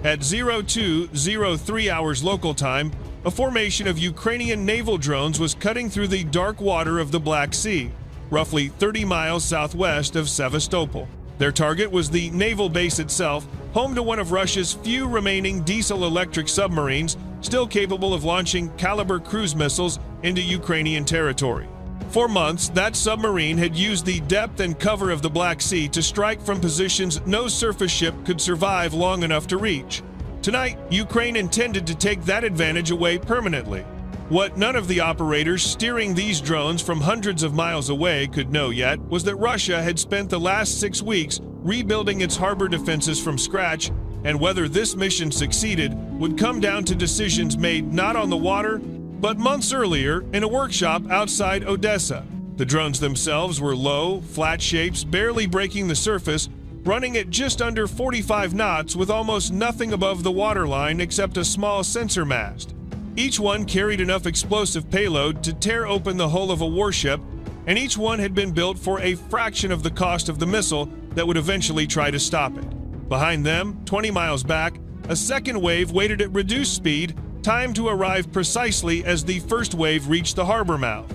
At 02:03 hours local time, a formation of Ukrainian naval drones was cutting through the dark water of the Black Sea, roughly 30 miles southwest of Sevastopol. Their target was the naval base itself, home to one of Russia's few remaining diesel-electric submarines still capable of launching caliber cruise missiles into Ukrainian territory. For months, that submarine had used the depth and cover of the Black Sea to strike from positions no surface ship could survive long enough to reach. Tonight, Ukraine intended to take that advantage away permanently. What none of the operators steering these drones from hundreds of miles away could know yet was that Russia had spent the last 6 weeks rebuilding its harbor defenses from scratch, and whether this mission succeeded would come down to decisions made not on the water, but months earlier in a workshop outside Odessa. The drones themselves were low, flat shapes barely breaking the surface, running at just under 45 knots with almost nothing above the waterline except a small sensor mast. Each one carried enough explosive payload to tear open the hull of a warship, and each one had been built for a fraction of the cost of the missile that would eventually try to stop it. Behind them, 20 miles back, a second wave waited at reduced speed, timed to arrive precisely as the first wave reached the harbor mouth.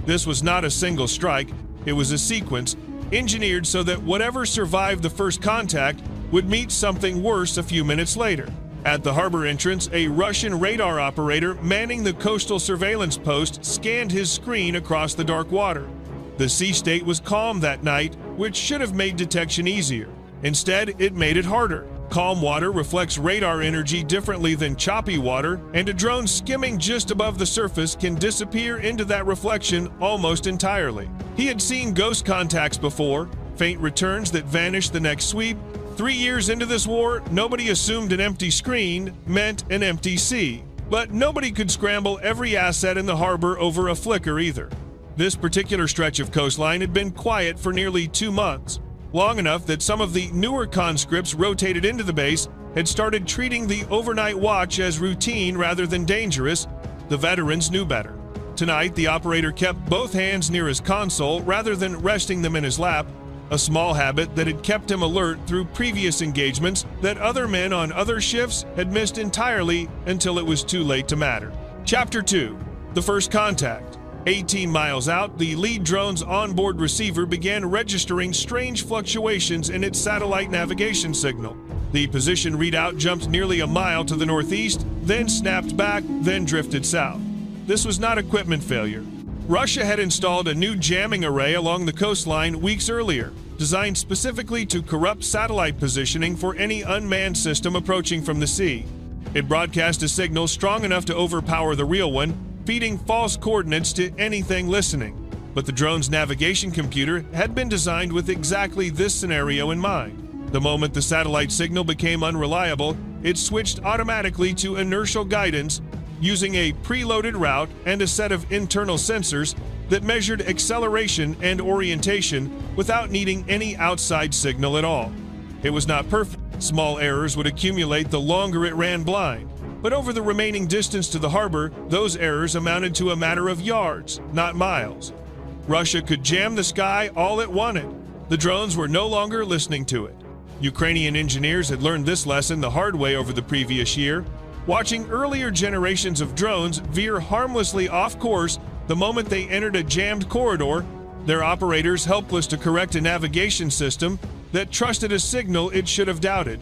This was not a single strike, it was a sequence, engineered so that whatever survived the first contact would meet something worse a few minutes later. At the harbor entrance, a Russian radar operator manning the coastal surveillance post scanned his screen across the dark water. The sea state was calm that night, which should have made detection easier. Instead, it made it harder. Calm water reflects radar energy differently than choppy water, and a drone skimming just above the surface can disappear into that reflection almost entirely. He had seen ghost contacts before, faint returns that vanished the next sweep. 3 years into this war, nobody assumed an empty screen meant an empty sea. But nobody could scramble every asset in the harbor over a flicker either. This particular stretch of coastline had been quiet for nearly 2 months. Long enough that some of the newer conscripts rotated into the base had started treating the overnight watch as routine rather than dangerous. The veterans knew better. Tonight, the operator kept both hands near his console rather than resting them in his lap, a small habit that had kept him alert through previous engagements that other men on other shifts had missed entirely until it was too late to matter. Chapter 2. The First Contact. 18 miles out, the lead drone's onboard receiver began registering strange fluctuations in its satellite navigation signal. The position readout jumped nearly a mile to the northeast, then snapped back, then drifted south. This was not equipment failure. Russia had installed a new jamming array along the coastline weeks earlier, designed specifically to corrupt satellite positioning for any unmanned system approaching from the sea. It broadcast a signal strong enough to overpower the real one, feeding false coordinates to anything listening. But the drone's navigation computer had been designed with exactly this scenario in mind. The moment the satellite signal became unreliable, it switched automatically to inertial guidance, using a preloaded route and a set of internal sensors that measured acceleration and orientation without needing any outside signal at all. It was not perfect. Small errors would accumulate the longer it ran blind. But over the remaining distance to the harbor, those errors amounted to a matter of yards, not miles. Russia could jam the sky all it wanted. The drones were no longer listening to it. Ukrainian engineers had learned this lesson the hard way over the previous year, watching earlier generations of drones veer harmlessly off course the moment they entered a jammed corridor, their operators helpless to correct a navigation system that trusted a signal it should have doubted.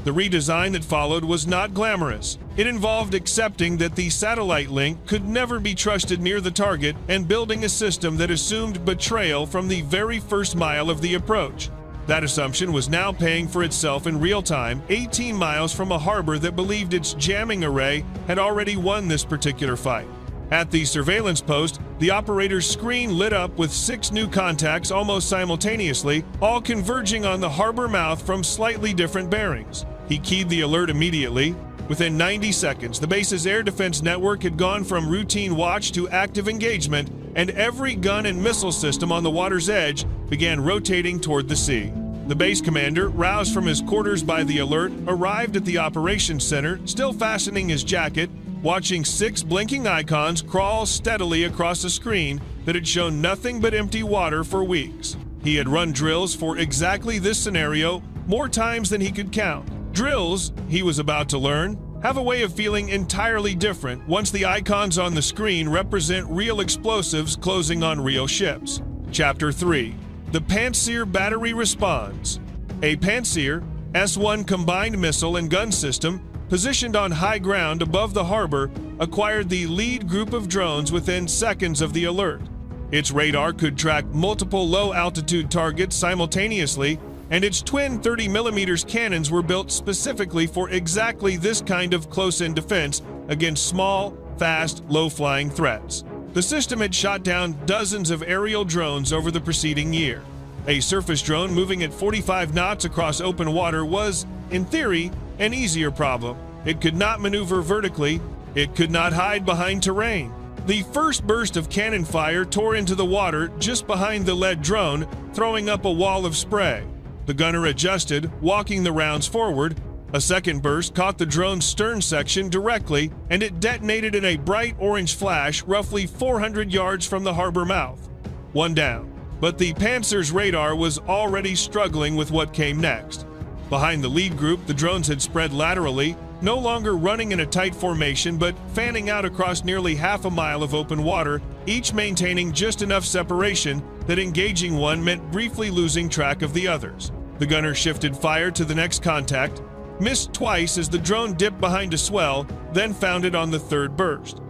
The redesign that followed was not glamorous. It involved accepting that the satellite link could never be trusted near the target and building a system that assumed betrayal from the very first mile of the approach. That assumption was now paying for itself in real time, 18 miles from a harbor that believed its jamming array had already won this particular fight. At the surveillance post, the operator's screen lit up with 6 new contacts almost simultaneously, all converging on the harbor mouth from slightly different bearings. He keyed the alert immediately. Within 90 seconds, the base's air defense network had gone from routine watch to active engagement, and every gun and missile system on the water's edge began rotating toward the sea. The base commander, roused from his quarters by the alert, arrived at the operations center, still fastening his jacket, watching 6 blinking icons crawl steadily across a screen that had shown nothing but empty water for weeks. He had run drills for exactly this scenario more times than he could count. Drills, he was about to learn, have a way of feeling entirely different once the icons on the screen represent real explosives closing on real ships. Chapter 3. The Pantsir Battery Responds. A Pantsir S-1 combined missile and gun system positioned on high ground above the harbor acquired the lead group of drones within seconds of the alert. Its radar could track multiple low-altitude targets simultaneously, and its twin 30mm cannons were built specifically for exactly this kind of close-in defense against small, fast, low-flying threats. The system had shot down dozens of aerial drones over the preceding year. A surface drone moving at 45 knots across open water was, in theory, an easier problem. It could not maneuver vertically. It could not hide behind terrain. The first burst of cannon fire tore into the water just behind the lead drone, throwing up a wall of spray. The gunner adjusted, walking the rounds forward. A second burst caught the drone's stern section directly, and it detonated in a bright orange flash roughly 400 yards from the harbor mouth. One down. But the Pantsir's radar was already struggling with what came next. Behind the lead group, the drones had spread laterally, no longer running in a tight formation but fanning out across nearly half a mile of open water, each maintaining just enough separation that engaging one meant briefly losing track of the others. The gunner shifted fire to the next contact, missed twice as the drone dipped behind a swell, then found it on the third burst.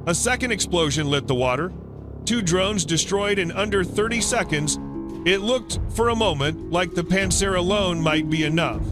A second explosion lit the water. 2 drones destroyed in under 30 seconds. It looked, for a moment, like the Pantsir alone might be enough.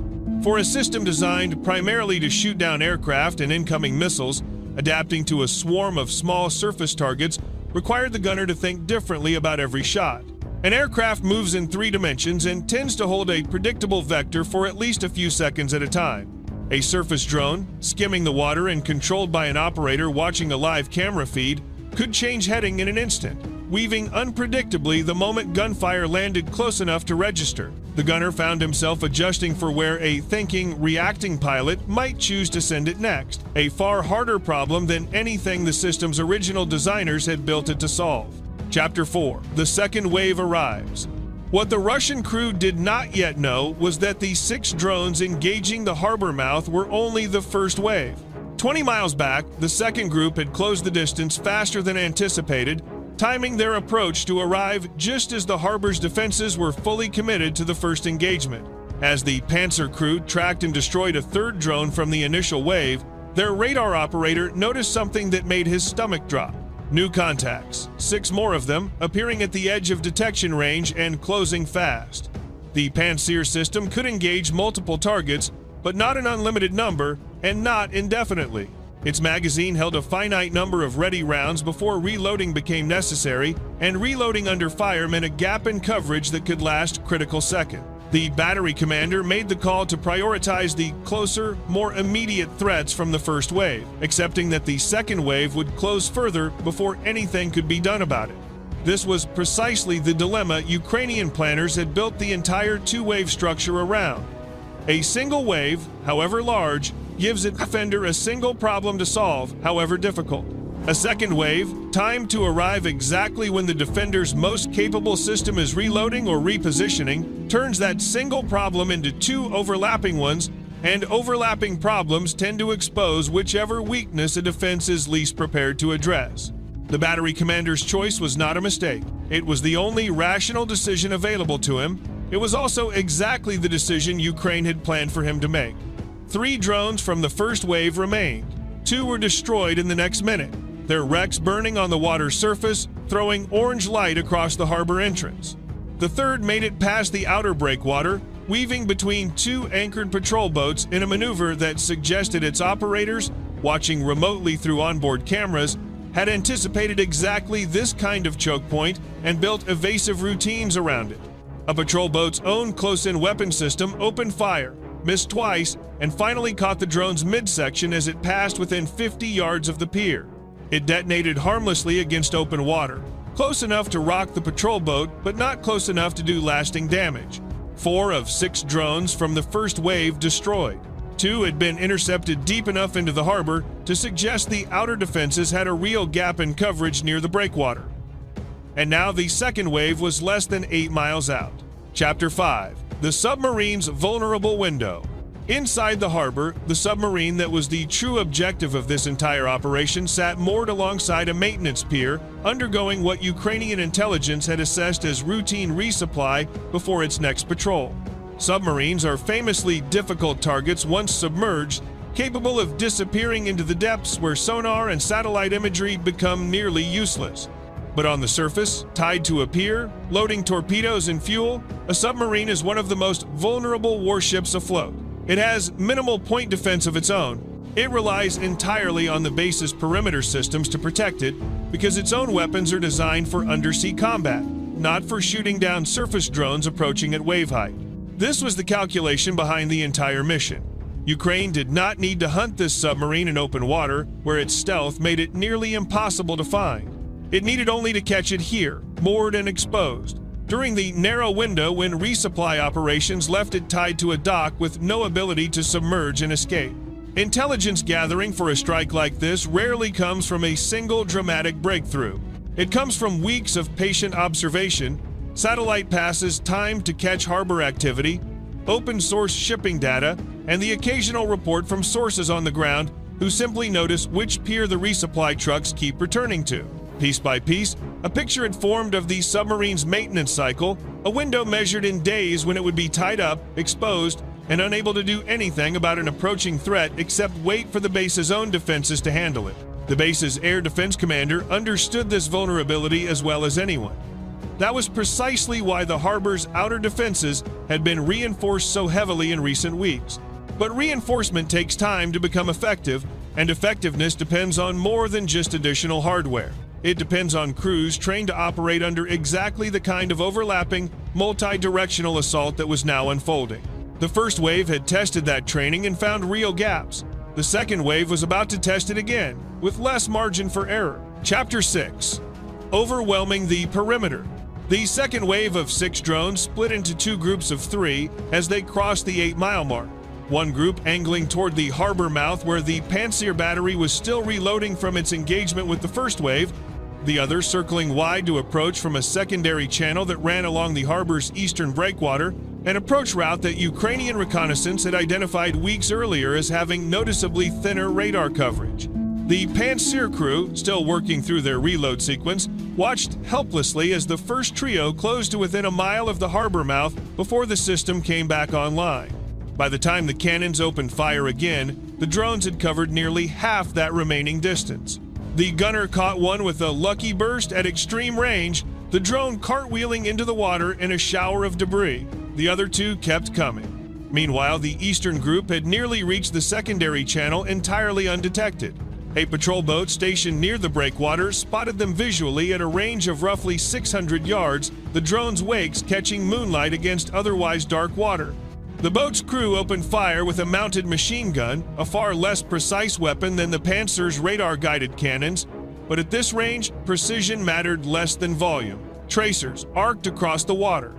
For a system designed primarily to shoot down aircraft and incoming missiles, adapting to a swarm of small surface targets required the gunner to think differently about every shot. An aircraft moves in 3 dimensions and tends to hold a predictable vector for at least a few seconds at a time. A surface drone, skimming the water and controlled by an operator watching a live camera feed, could change heading in an instant, weaving unpredictably the moment gunfire landed close enough to register. The gunner found himself adjusting for where a thinking, reacting pilot might choose to send it next, a far harder problem than anything the system's original designers had built it to solve. Chapter 4. The second wave arrives. What the Russian crew did not yet know was that the 6 drones engaging the harbor mouth were only the first wave. 20 miles back, the second group had closed the distance faster than anticipated, timing their approach to arrive just as the harbor's defenses were fully committed to the first engagement. As the Pantsir crew tracked and destroyed a third drone from the initial wave, their radar operator noticed something that made his stomach drop. New contacts, 6 more of them, appearing at the edge of detection range and closing fast. The Pantsir system could engage multiple targets, but not an unlimited number, and not indefinitely. Its magazine held a finite number of ready rounds before reloading became necessary, and reloading under fire meant a gap in coverage that could last a critical second. The battery commander made the call to prioritize the closer, more immediate threats from the first wave, accepting that the second wave would close further before anything could be done about it. This was precisely the dilemma Ukrainian planners had built the entire 2-wave structure around. A single wave, however large, gives a defender a single problem to solve, however difficult. A second wave, timed to arrive exactly when the defender's most capable system is reloading or repositioning, turns that single problem into 2 overlapping ones, and overlapping problems tend to expose whichever weakness a defense is least prepared to address. The battery commander's choice was not a mistake. It was the only rational decision available to him. It was also exactly the decision Ukraine had planned for him to make. 3 drones from the first wave remained. 2 were destroyed in the next minute, their wrecks burning on the water's surface, throwing orange light across the harbor entrance. The third made it past the outer breakwater, weaving between 2 anchored patrol boats in a maneuver that suggested its operators, watching remotely through onboard cameras, had anticipated exactly this kind of choke point and built evasive routines around it. A patrol boat's own close-in weapon system opened fire, missed twice, and finally caught the drone's midsection as it passed within 50 yards of the pier. It detonated harmlessly against open water, close enough to rock the patrol boat, but not close enough to do lasting damage. 4 of 6 drones from the first wave destroyed. 2 had been intercepted deep enough into the harbor to suggest the outer defenses had a real gap in coverage near the breakwater. And now the second wave was less than 8 miles out. Chapter 5. The Submarine's Vulnerable Window. Inside the harbor, the submarine that was the true objective of this entire operation sat moored alongside a maintenance pier, undergoing what Ukrainian intelligence had assessed as routine resupply before its next patrol. Submarines are famously difficult targets once submerged, capable of disappearing into the depths where sonar and satellite imagery become nearly useless. But on the surface, tied to a pier, loading torpedoes and fuel, a submarine is one of the most vulnerable warships afloat. It has minimal point defense of its own. It relies entirely on the base's perimeter systems to protect it because its own weapons are designed for undersea combat, not for shooting down surface drones approaching at wave height. This was the calculation behind the entire mission. Ukraine did not need to hunt this submarine in open water, where its stealth made it nearly impossible to find. It needed only to catch it here, moored and exposed, during the narrow window when resupply operations left it tied to a dock with no ability to submerge and escape. Intelligence gathering for a strike like this rarely comes from a single dramatic breakthrough. It comes from weeks of patient observation, satellite passes timed to catch harbor activity, open-source shipping data, and the occasional report from sources on the ground who simply notice which pier the resupply trucks keep returning to. Piece by piece, a picture had formed of the submarine's maintenance cycle, a window measured in days when it would be tied up, exposed, and unable to do anything about an approaching threat except wait for the base's own defenses to handle it. The base's air defense commander understood this vulnerability as well as anyone. That was precisely why the harbor's outer defenses had been reinforced so heavily in recent weeks. But reinforcement takes time to become effective, and effectiveness depends on more than just additional hardware. It depends on crews trained to operate under exactly the kind of overlapping, multi-directional assault that was now unfolding. The first wave had tested that training and found real gaps. The second wave was about to test it again, with less margin for error. Chapter 6. Overwhelming the perimeter. The second wave of 6 drones split into 2 groups of 3 as they crossed the 8-mile mark. One group angling toward the harbor mouth where the Pantsir battery was still reloading from its engagement with the first wave, the other circling wide to approach from a secondary channel that ran along the harbor's eastern breakwater, an approach route that Ukrainian reconnaissance had identified weeks earlier as having noticeably thinner radar coverage. The Pantsir crew, still working through their reload sequence, watched helplessly as the first trio closed to within a mile of the harbor mouth before the system came back online. By the time the cannons opened fire again, the drones had covered nearly half that remaining distance. The gunner caught one with a lucky burst at extreme range, the drone cartwheeling into the water in a shower of debris. The other 2 kept coming. Meanwhile, the eastern group had nearly reached the secondary channel entirely undetected. A patrol boat stationed near the breakwater spotted them visually at a range of roughly 600 yards, the drone's wakes catching moonlight against otherwise dark water. The boat's crew opened fire with a mounted machine gun, a far less precise weapon than the Pantsir's radar-guided cannons, but at this range, precision mattered less than volume. Tracers arced across the water.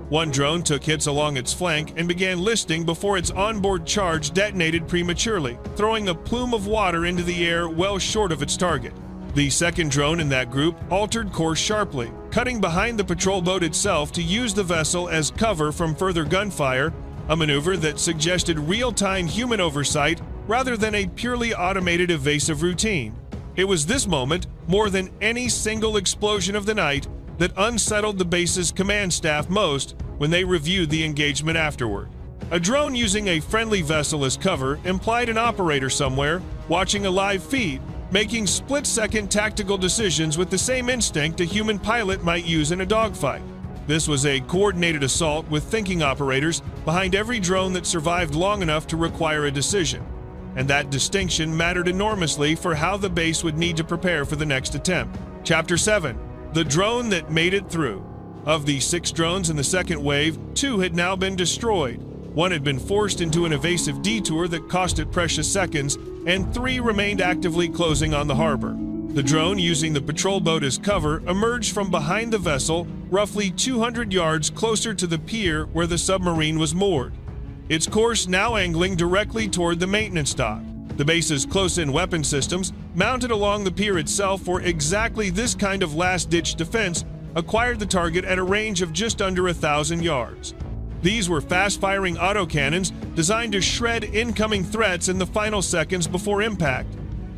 One drone took hits along its flank and began listing before its onboard charge detonated prematurely, throwing a plume of water into the air well short of its target. The second drone in that group altered course sharply, cutting behind the patrol boat itself to use the vessel as cover from further gunfire, a maneuver that suggested real-time human oversight rather than a purely automated evasive routine. It was this moment, more than any single explosion of the night, that unsettled the base's command staff most when they reviewed the engagement afterward. A drone using a friendly vessel as cover implied an operator somewhere, watching a live feed, making split-second tactical decisions with the same instinct a human pilot might use in a dogfight. This was a coordinated assault with thinking operators behind every drone that survived long enough to require a decision, and that distinction mattered enormously for how the base would need to prepare for the next attempt. Chapter 7. The drone that made it through. Of the 6 drones in the second wave, 2 had now been destroyed. One had been forced into an evasive detour that cost it precious seconds, and 3 remained actively closing on the harbor. The drone, using the patrol boat as cover, emerged from behind the vessel, roughly 200 yards closer to the pier where the submarine was moored. Its course now angling directly toward the maintenance dock. The base's close-in weapon systems, mounted along the pier itself for exactly this kind of last-ditch defense, acquired the target at a range of just under 1,000 yards. These were fast-firing autocannons designed to shred incoming threats in the final seconds before impact.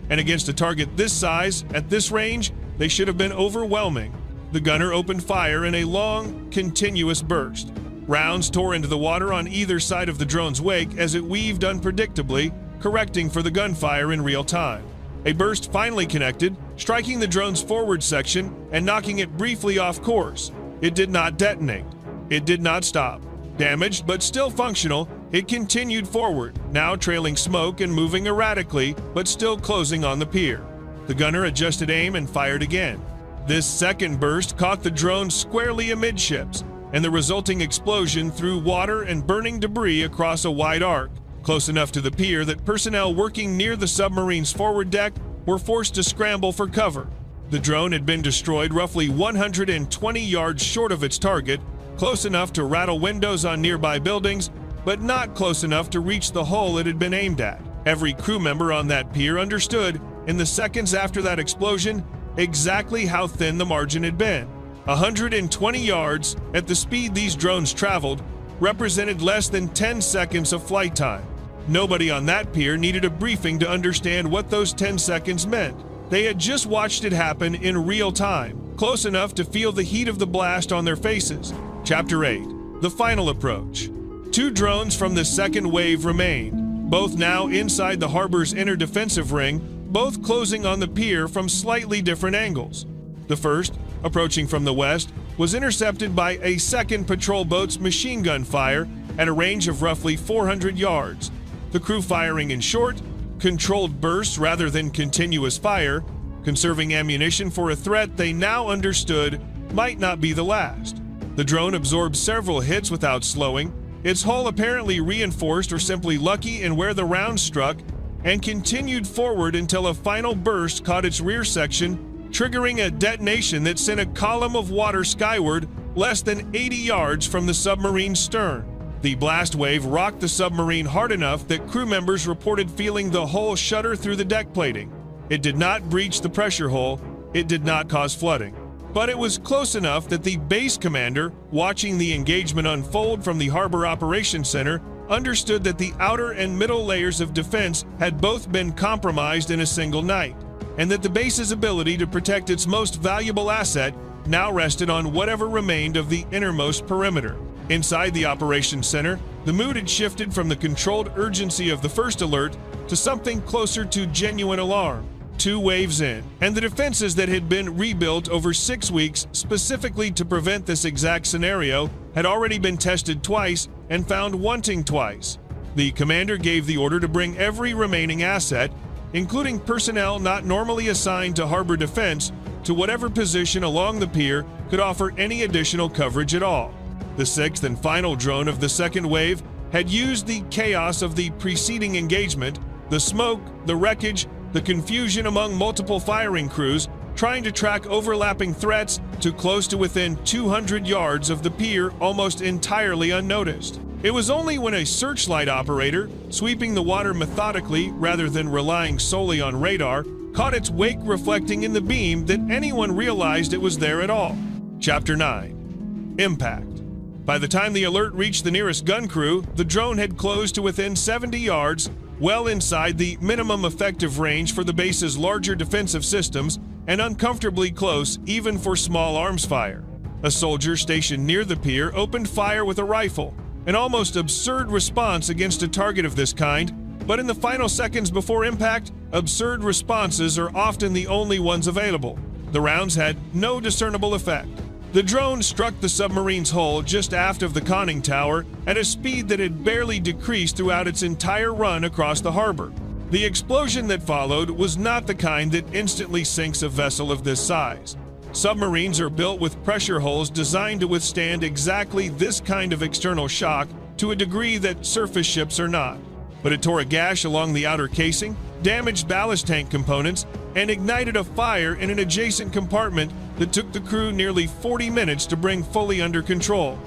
And against a target this size, at this range, they should have been overwhelming. The gunner opened fire in a long, continuous burst. Rounds tore into the water on either side of the drone's wake as it weaved unpredictably, correcting for the gunfire in real time. A burst finally connected, striking the drone's forward section and knocking it briefly off course. It did not detonate. It did not stop. Damaged but still functional, it continued forward, now trailing smoke and moving erratically, but still closing on the pier. The gunner adjusted aim and fired again. This second burst caught the drone squarely amidships, and the resulting explosion threw water and burning debris across a wide arc, close enough to the pier that personnel working near the submarine's forward deck were forced to scramble for cover. The drone had been destroyed roughly 120 yards short of its target, close enough to rattle windows on nearby buildings, but not close enough to reach the hull it had been aimed at. Every crew member on that pier understood, in the seconds after that explosion, exactly how thin the margin had been. 120 yards, at the speed these drones traveled, represented less than 10 seconds of flight time. Nobody on that pier needed a briefing to understand what those 10 seconds meant. They had just watched it happen in real time, close enough to feel the heat of the blast on their faces. Chapter 8. The Final Approach. 2 drones from the second wave remained, both now inside the harbor's inner defensive ring, both closing on the pier from slightly different angles. The first, approaching from the west, was intercepted by a second patrol boat's machine gun fire at a range of roughly 400 yards. The crew firing in short, controlled bursts rather than continuous fire, conserving ammunition for a threat they now understood might not be the last. The drone absorbed several hits without slowing, its hull apparently reinforced or simply lucky in where the round struck, and continued forward until a final burst caught its rear section, triggering a detonation that sent a column of water skyward less than 80 yards from the submarine's stern. The blast wave rocked the submarine hard enough that crew members reported feeling the hull shudder through the deck plating. It did not breach the pressure hull, it did not cause flooding. But it was close enough that the base commander, watching the engagement unfold from the Harbor Operations Center, understood that the outer and middle layers of defense had both been compromised in a single night, and that the base's ability to protect its most valuable asset now rested on whatever remained of the innermost perimeter. Inside the Operations Center, the mood had shifted from the controlled urgency of the first alert to something closer to genuine alarm. 2 waves in, and the defenses that had been rebuilt over 6 weeks specifically to prevent this exact scenario had already been tested twice and found wanting twice. The commander gave the order to bring every remaining asset, including personnel not normally assigned to harbor defense, to whatever position along the pier could offer any additional coverage at all. The 6th and final drone of the second wave had used the chaos of the preceding engagement, the smoke, the wreckage, the confusion among multiple firing crews, trying to track overlapping threats to close to within 200 yards of the pier almost entirely unnoticed. It was only when a searchlight operator, sweeping the water methodically rather than relying solely on radar, caught its wake reflecting in the beam that anyone realized it was there at all. Chapter 9. Impact. By the time the alert reached the nearest gun crew, the drone had closed to within 70 yards, well inside the minimum effective range for the base's larger defensive systems, and uncomfortably close even for small arms fire. A soldier stationed near the pier opened fire with a rifle, an almost absurd response against a target of this kind, but in the final seconds before impact, absurd responses are often the only ones available. The rounds had no discernible effect. The drone struck the submarine's hull just aft of the conning tower at a speed that had barely decreased throughout its entire run across the harbor. The explosion that followed was not the kind that instantly sinks a vessel of this size. Submarines are built with pressure hulls designed to withstand exactly this kind of external shock to a degree that surface ships are not. But it tore a gash along the outer casing, damaged ballast tank components, and ignited a fire in an adjacent compartment that took the crew nearly 40 minutes to bring fully under control.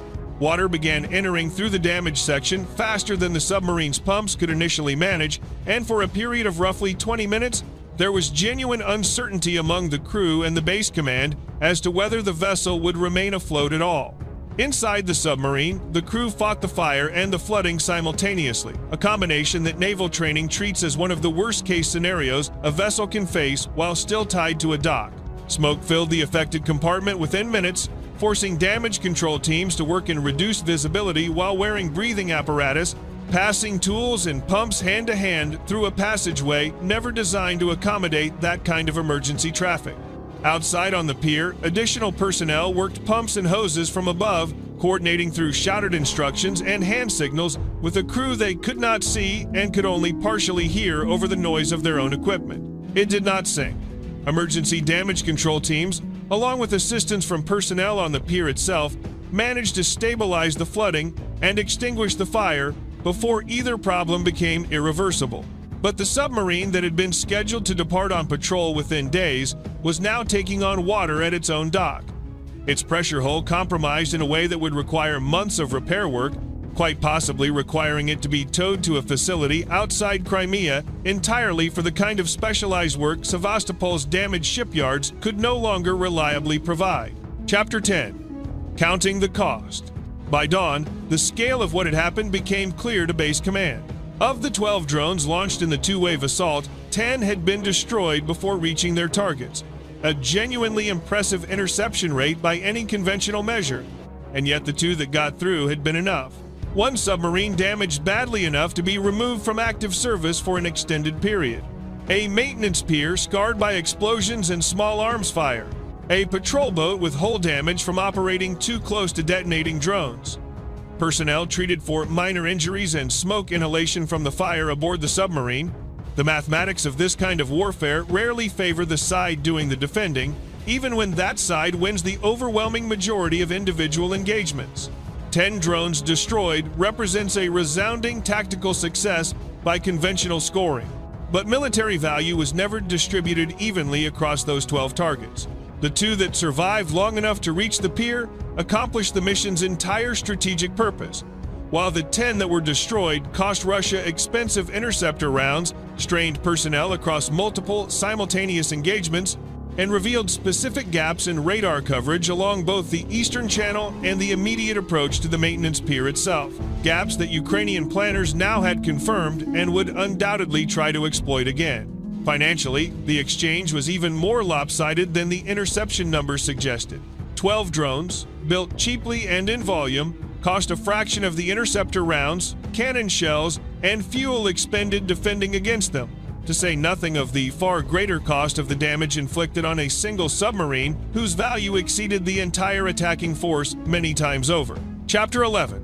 Water began entering through the damaged section faster than the submarine's pumps could initially manage, and for a period of roughly 20 minutes, there was genuine uncertainty among the crew and the base command as to whether the vessel would remain afloat at all. Inside the submarine, the crew fought the fire and the flooding simultaneously, a combination that naval training treats as one of the worst-case scenarios a vessel can face while still tied to a dock. Smoke filled the affected compartment within minutes, forcing damage control teams to work in reduced visibility while wearing breathing apparatus, passing tools and pumps hand-to-hand through a passageway never designed to accommodate that kind of emergency traffic. Outside on the pier, additional personnel worked pumps and hoses from above, coordinating through shouted instructions and hand signals with a crew they could not see and could only partially hear over the noise of their own equipment. It did not sink. Emergency damage control teams, along with assistance from personnel on the pier itself, managed to stabilize the flooding and extinguish the fire before either problem became irreversible. But the submarine that had been scheduled to depart on patrol within days was now taking on water at its own dock. Its pressure hull compromised in a way that would require months of repair work, quite possibly requiring it to be towed to a facility outside Crimea entirely for the kind of specialized work Sevastopol's damaged shipyards could no longer reliably provide. Chapter 10. Counting the Cost. By dawn, the scale of what had happened became clear to Base Command. Of the 12 drones launched in the two-wave assault, 10 had been destroyed before reaching their targets, a genuinely impressive interception rate by any conventional measure, and yet the 2 that got through had been enough. One submarine damaged badly enough to be removed from active service for an extended period. A maintenance pier scarred by explosions and small arms fire. A patrol boat with hull damage from operating too close to detonating drones. Personnel treated for minor injuries and smoke inhalation from the fire aboard the submarine. The mathematics of this kind of warfare rarely favor the side doing the defending, even when that side wins the overwhelming majority of individual engagements. 10 drones destroyed represents a resounding tactical success by conventional scoring, but military value was never distributed evenly across those 12 targets. The 2 that survived long enough to reach the pier accomplished the mission's entire strategic purpose, while the 10 that were destroyed cost Russia expensive interceptor rounds, strained personnel across multiple simultaneous engagements, and revealed specific gaps in radar coverage along both the eastern channel and the immediate approach to the maintenance pier itself. Gaps that Ukrainian planners now had confirmed and would undoubtedly try to exploit again. Financially, the exchange was even more lopsided than the interception numbers suggested. 12 drones, built cheaply and in volume, cost a fraction of the interceptor rounds, cannon shells, and fuel expended defending against them, to say nothing of the far greater cost of the damage inflicted on a single submarine whose value exceeded the entire attacking force many times over. Chapter 11.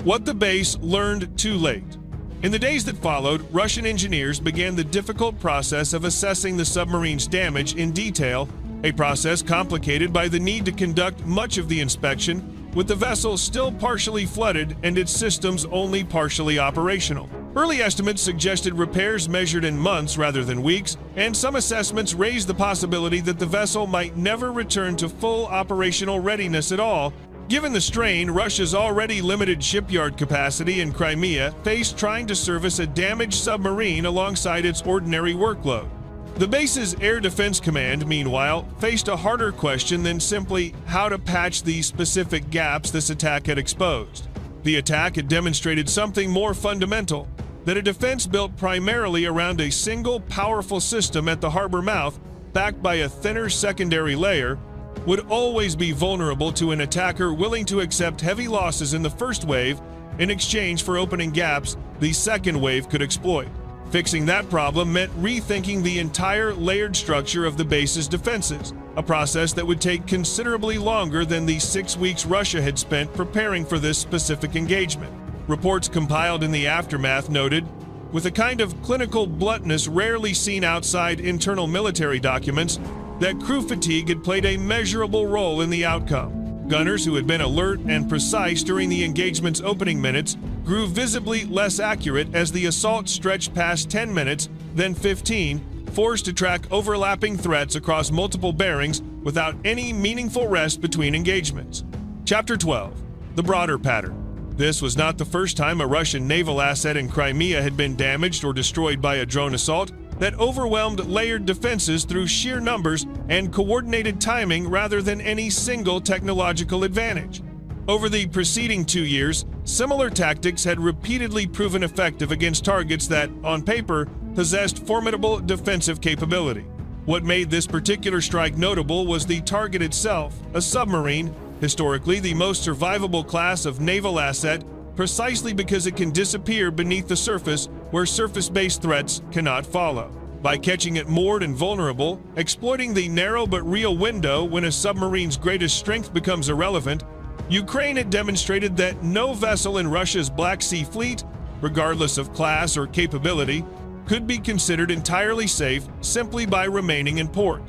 What the base learned too late. In the days that followed, Russian engineers began the difficult process of assessing the submarine's damage in detail, a process complicated by the need to conduct much of the inspection, with the vessel still partially flooded and its systems only partially operational. Early estimates suggested repairs measured in months rather than weeks, and some assessments raised the possibility that the vessel might never return to full operational readiness at all, given the strain Russia's already limited shipyard capacity in Crimea faced trying to service a damaged submarine alongside its ordinary workload. The base's Air Defense Command, meanwhile, faced a harder question than simply how to patch the specific gaps this attack had exposed. The attack had demonstrated something more fundamental, that a defense built primarily around a single powerful system at the harbor mouth, backed by a thinner secondary layer, would always be vulnerable to an attacker willing to accept heavy losses in the first wave in exchange for opening gaps the second wave could exploit. Fixing that problem meant rethinking the entire layered structure of the base's defenses, a process that would take considerably longer than the 6 weeks Russia had spent preparing for this specific engagement. Reports compiled in the aftermath noted, with a kind of clinical bluntness rarely seen outside internal military documents, that crew fatigue had played a measurable role in the outcome. Gunners who had been alert and precise during the engagement's opening minutes grew visibly less accurate as the assault stretched past 10 minutes, then 15, forced to track overlapping threats across multiple bearings without any meaningful rest between engagements. Chapter 12. The broader pattern. This was not the first time a Russian naval asset in Crimea had been damaged or destroyed by a drone assault that overwhelmed layered defenses through sheer numbers and coordinated timing rather than any single technological advantage. Over the preceding 2 years, similar tactics had repeatedly proven effective against targets that, on paper, possessed formidable defensive capability. What made this particular strike notable was the target itself, a submarine, historically the most survivable class of naval asset, precisely because it can disappear beneath the surface where surface-based threats cannot follow. By catching it moored and vulnerable, exploiting the narrow but real window when a submarine's greatest strength becomes irrelevant, Ukraine had demonstrated that no vessel in Russia's Black Sea Fleet, regardless of class or capability, could be considered entirely safe simply by remaining in port.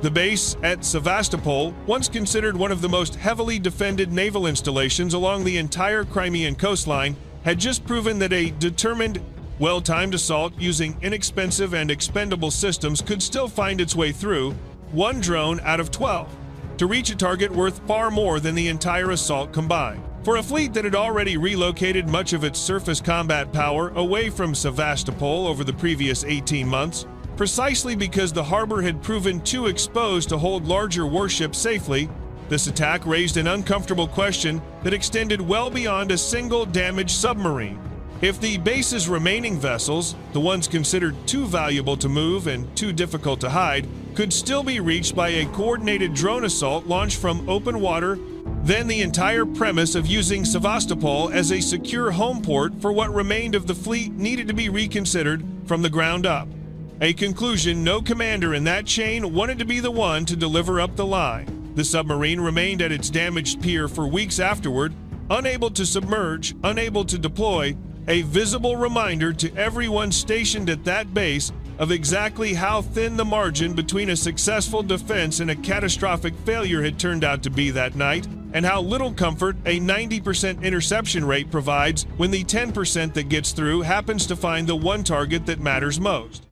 The base at Sevastopol, once considered one of the most heavily defended naval installations along the entire Crimean coastline, had just proven that a determined, well-timed assault using inexpensive and expendable systems could still find its way through, one drone out of 12, to reach a target worth far more than the entire assault combined. For a fleet that had already relocated much of its surface combat power away from Sevastopol over the previous 18 months, precisely because the harbor had proven too exposed to hold larger warships safely, this attack raised an uncomfortable question that extended well beyond a single damaged submarine. If the base's remaining vessels, the ones considered too valuable to move and too difficult to hide, could still be reached by a coordinated drone assault launched from open water, then the entire premise of using Sevastopol as a secure home port for what remained of the fleet needed to be reconsidered from the ground up. A conclusion no commander in that chain wanted to be the one to deliver up the line. The submarine remained at its damaged pier for weeks afterward, unable to submerge, unable to deploy, a visible reminder to everyone stationed at that base of exactly how thin the margin between a successful defense and a catastrophic failure had turned out to be that night, and how little comfort a 90% interception rate provides when the 10% that gets through happens to find the one target that matters most.